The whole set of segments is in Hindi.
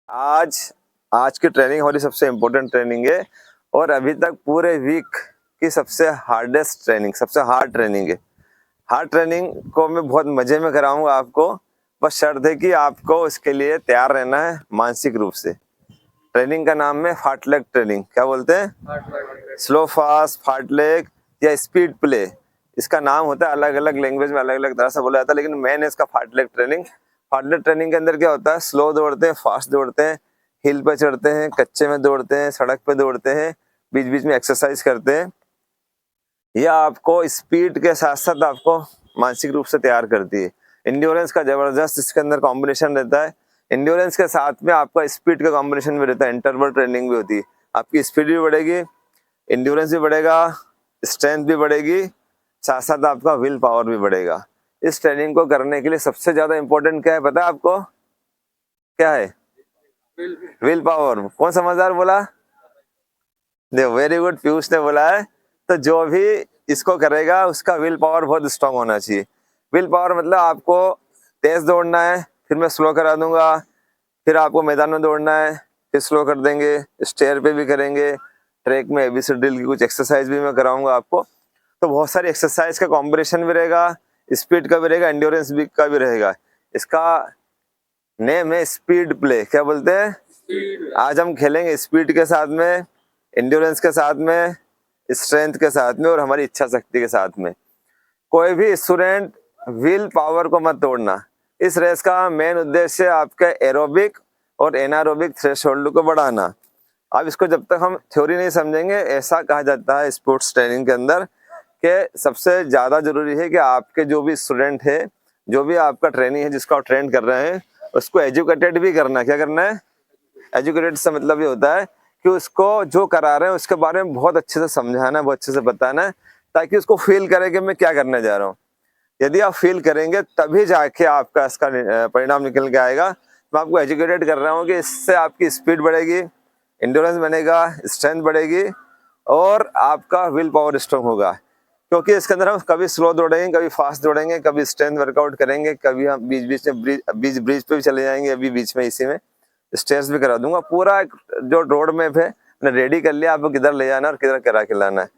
आज आज की ट्रेनिंग हमारी सबसे इम्पोर्टेंट ट्रेनिंग है और अभी तक पूरे वीक की सबसे हार्डेस्ट ट्रेनिंग, सबसे हार्ड ट्रेनिंग है। हार्ड ट्रेनिंग को मैं बहुत मजे में कराऊंगा आपको, बस शर्त है कि आपको इसके लिए तैयार रहना है मानसिक रूप से। ट्रेनिंग का नाम है फार्टलेग ट्रेनिंग। क्या बोलते हैं? स्लो फास्ट, फार्टलेग या स्पीड प्ले। इसका नाम होता है, अलग अलग लैंग्वेज में अलग अलग तरह से बोला जाता है, लेकिन मेन है इसका फार्टलेग ट्रेनिंग। फार्टलेग ट्रेनिंग के अंदर क्या होता है? स्लो दौड़ते हैं, फास्ट दौड़ते हैं, हिल पे चढ़ते हैं, कच्चे में दौड़ते हैं, सड़क पे दौड़ते हैं, बीच बीच में एक्सरसाइज करते हैं। यह आपको स्पीड के साथ साथ आपको मानसिक रूप से तैयार करती है। इंड्योरेंस का जबरदस्त इसके अंदर कॉम्बिनेशन रहता है। इंड्योरेंस के साथ में आपका स्पीड का कॉम्बिनेशन भी रहता है। इंटरवल ट्रेनिंग भी होती है, आपकी स्पीड भी बढ़ेगी, इंड्योरेंस भी बढ़ेगा, स्ट्रेंथ भी बढ़ेगी, साथ साथ आपका विल पावर भी बढ़ेगा। इस ट्रेनिंग को करने के लिए सबसे ज्यादा इंपॉर्टेंट क्या है पता है आपको? क्या है? Will power. कौन समझदार बोला? देखो, वेरी गुड, पीयूष ने बोला है। तो जो भी इसको करेगा उसका विल पावर बहुत स्ट्रांग होना चाहिए। विल पावर मतलब आपको तेज दौड़ना है, फिर मैं स्लो करा दूंगा, फिर आपको मैदान में दौड़ना है, फिर स्लो कर देंगे, स्टेयर पे भी करेंगे, ट्रैक में एबीसी ड्रिल की कुछ एक्सरसाइज भी मैं कराऊंगा आपको। तो बहुत सारी एक्सरसाइज का कॉम्बिनेशन भी रहेगा, स्पीड का भी रहेगा, एंड्योरेंस भी का भी रहेगा। इसका नेम है स्पीड प्ले। क्या बोलते हैं? आज हम खेलेंगे स्पीड के साथ में, एंड्योरेंस के साथ में, स्ट्रेंथ के साथ में और हमारी इच्छा शक्ति के साथ में। कोई भी स्टूडेंट विल पावर को मत तोड़ना। इस रेस का मेन उद्देश्य आपके एरोबिक और एनारोबिक थ्रेशोल्ड को बढ़ाना। अब इसको जब तक हम थ्योरी नहीं समझेंगे, ऐसा कहा जाता है स्पोर्ट्स ट्रेनिंग के अंदर कि सबसे ज्यादा जरूरी है कि आपके जो भी स्टूडेंट है, जो भी आपका ट्रेनिंग है, जिसको आप ट्रेन कर रहे हैं, उसको एजुकेटेड भी करना है। क्या करना है? एजुकेटेड से मतलब ये होता है कि उसको जो करा रहे हैं उसके बारे में बहुत अच्छे से समझाना है, बहुत अच्छे से बताना है, ताकि उसको फील करे कि मैं क्या करने जा रहा हूँ। यदि आप फील करेंगे तभी जाके आपका इसका परिणाम निकल के आएगा। मैं आपको एजुकेटेड कर रहा हूँ कि इससे आपकी स्पीड बढ़ेगी, इंड्योरेंस बनेगा, स्ट्रेंथ बढ़ेगी और आपका विल पावर स्ट्रांग होगा। क्योंकि इसके अंदर हम कभी स्लो दौड़ेंगे, कभी फास्ट दौड़ेंगे, कभी स्ट्रेंथ वर्कआउट करेंगे, कभी हम बीच बीच में ब्रिज पे भी चले जाएंगे, अभी बीच में इसी में स्टेयर्स भी करा दूंगा। पूरा जो रोड मैप है मैंने रेडी कर लिया, आपको किधर ले जाना है और किधर करा के लाना है।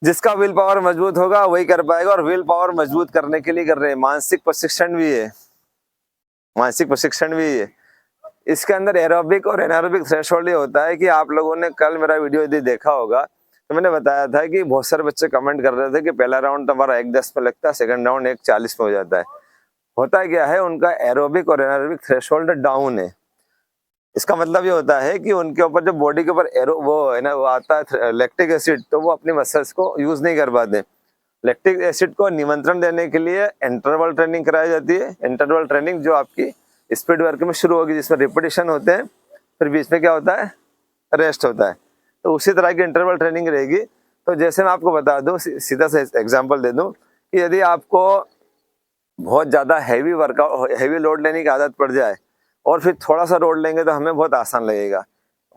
जिसका विल पावर मजबूत होगा वही कर पाएगा, और विल पावर मजबूत करने के लिए कर रहे हैं मानसिक प्रशिक्षण भी है, मानसिक प्रशिक्षण भी है। इसके अंदर एरोबिक और एनारोबिक थ्रेशोल्ड ये होता है कि आप लोगों ने कल मेरा वीडियो यदि देखा होगा तो मैंने बताया था कि बहुत सारे बच्चे कमेंट कर रहे थे कि पहला राउंड तो हमारा 1:10 पे लगता है, सेकंड राउंड 1:40 पे हो जाता है। होता क्या है, उनका एरोबिक और एनारोबिक थ्रेशोल्ड डाउन है। इसका मतलब ये होता है कि उनके ऊपर जो बॉडी के ऊपर एरो वो है ना, वो आता है लैक्टिक एसिड, तो वो अपनी मसल्स को यूज नहीं कर पाते। लैक्टिक एसिड को निमंत्रण देने के लिए इंटरवल ट्रेनिंग कराई जाती है। इंटरवल ट्रेनिंग जो आपकी स्पीड वर्क में शुरू होगी, जिसमें रिपीटिशन होते हैं, फिर बीच में क्या होता है? रेस्ट होता है। तो उसी तरह की इंटरवल ट्रेनिंग रहेगी। तो जैसे मैं आपको बता दूं, सीधा सा एग्जांपल दे दूं कि यदि आपको बहुत ज्यादा हैवी वर्कआउट, हैवी लोड लेने की आदत पड़ जाए और फिर थोड़ा सा लोड लेंगे तो हमें बहुत आसान लगेगा।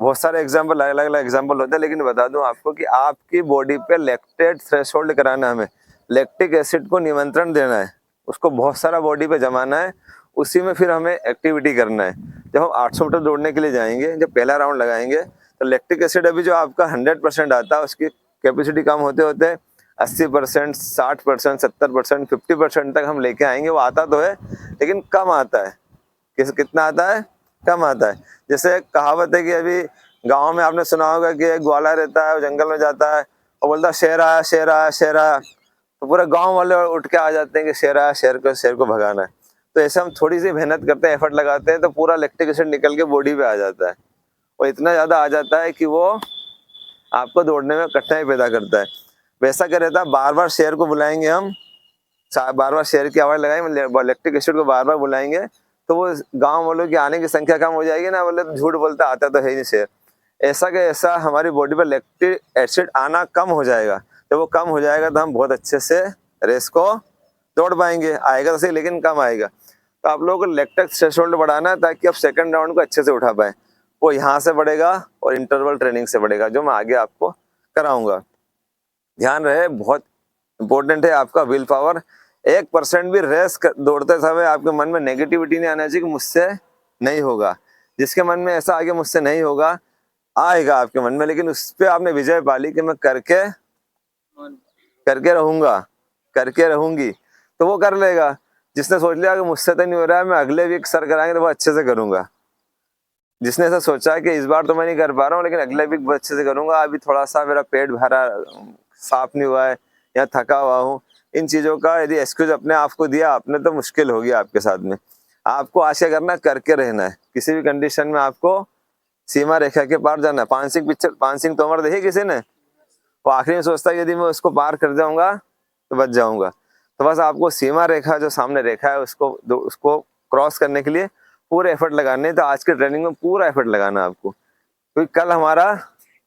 बहुत सारे एग्जाम्पल, अलग अलग एग्जाम्पल होते हैं, लेकिन बता दूं आपको कि आपकी बॉडी पे लैक्टेट थ्रेशोल्ड कराना है, हमें लैक्टिक एसिड को निमंत्रण देना है, उसको बहुत सारा बॉडी पे जमाना है, उसी में फिर हमें एक्टिविटी करना है। जब हम 800 मीटर दौड़ने के लिए जाएंगे, जब पहला राउंड लगाएंगे, तो लैक्टिक एसिड अभी जो आपका 100% आता है, उसकी कैपेसिटी कम होते होते 80%, 60%, 70%, 50% तक हम लेके आएंगे। वो आता तो है लेकिन कम आता है। कितना आता है? कम आता है। जैसे कहावत है कि अभी गांव में आपने सुना होगा कि एक ग्वाला रहता है, वो जंगल में जाता है और बोलता है शेर आया, शेर आया, शेर आया। तो पूरे गांव वाले उठ के आ जाते हैं कि शेर आया, शेर को भगाना है। तो ऐसे हम थोड़ी सी मेहनत करते हैं, एफर्ट लगाते हैं, तो पूरा लैक्टिक एसिड निकल के बॉडी पे आ जाता है। और इतना ज्यादा आ जाता है कि वो आपको दौड़ने में कठिनाई पैदा करता है। वैसा क्या रहता है, बार बार शेर को बुलाएंगे हम, बार बार शेर की आवाज लगाएंगे, लैक्टिक एसिड को बार बार बुलाएंगे, तो वो गांव वालों की आने की संख्या कम हो जाएगी ना। बोले तो झूठ बोलता, आता तो है ही नहीं शेर। ऐसा कि ऐसा हमारी बॉडी पर लैक्टिक एसिड आना कम हो जाएगा। जब वो कम हो जाएगा तो हम बहुत अच्छे से रेस को दौड़ पाएंगे। आएगा तो सही लेकिन कम आएगा। तो आप लोगों को लैक्टिक थ्रेशोल्ड बढ़ाना है ताकि आप सेकंड राउंड को अच्छे से उठा पाए। वो यहाँ से बढ़ेगा और इंटरवल ट्रेनिंग से बढ़ेगा, जो मैं आगे आपको कराऊंगा। ध्यान रहे, बहुत इंपॉर्टेंट है आपका विल पावर। 1% भी रेस दौड़ते समय आपके मन में नेगेटिविटी नहीं आना चाहिए कि मुझसे नहीं होगा। जिसके मन में ऐसा आगे मुझसे नहीं होगा, आएगा आपके मन में, लेकिन उस पर आपने विजय पा ली कि मैं करके रहूंगा, करके रहूंगी, तो वो कर लेगा। जिसने सोच लिया कि मुझसे तो नहीं हो रहा है, मैं अगले वीक सर कराएंगे तो बहुत अच्छे से करूंगा, जिसने ऐसा सोचा है कि इस बार तो मैं नहीं कर पा रहा हूँ लेकिन अगले वीक बहुत अच्छे से करूंगा, अभी थोड़ा सा मेरा पेट भरा साफ नहीं हुआ है या थका हुआ हूँ, इन चीजों का यदि एक्सक्यूज अपने आप को दिया आपने तो मुश्किल होगी आपके साथ में। आपको आशा करना, करके रहना है, किसी भी कंडीशन में आपको सीमा रेखा के पार जाना है। पान सिंह पिक्चर, पान सिंह तोमर देखी किसी ने? वो आखिरी में सोचता है यदि मैं उसको पार कर जाऊंगा तो बच जाऊंगा। तो बस आपको सीमा रेखा जो सामने रेखा है उसको क्रॉस करने के लिए पूरे एफर्ट लगाने। तो आज के ट्रेनिंग में पूरा एफर्ट लगाना है आपको, क्योंकि कल हमारा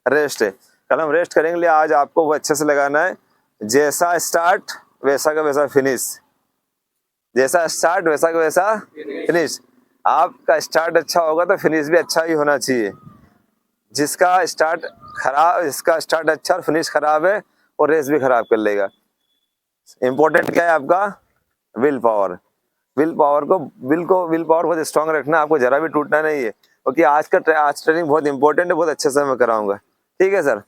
रेस्ट है, कल हम रेस्ट करेंगे। आज आपको वो अच्छे से लगाना है, जैसा स्टार्ट वैसा का वैसा फिनिश, जैसा स्टार्ट वैसा का वैसा फिनिश। आपका स्टार्ट अच्छा होगा तो फिनिश भी अच्छा ही होना चाहिए। जिसका स्टार्ट अच्छा और फिनिश खराब है और रेस भी खराब कर लेगा। इंपॉर्टेंट क्या है आपका? Will power. विल पावर बहुत स्ट्रांग रखना, आपको जरा भी टूटना नहीं है, क्योंकि आज ट्रेनिंग बहुत इंपॉर्टेंट है, बहुत अच्छे से मैं कराऊंगा। ठीक है सर।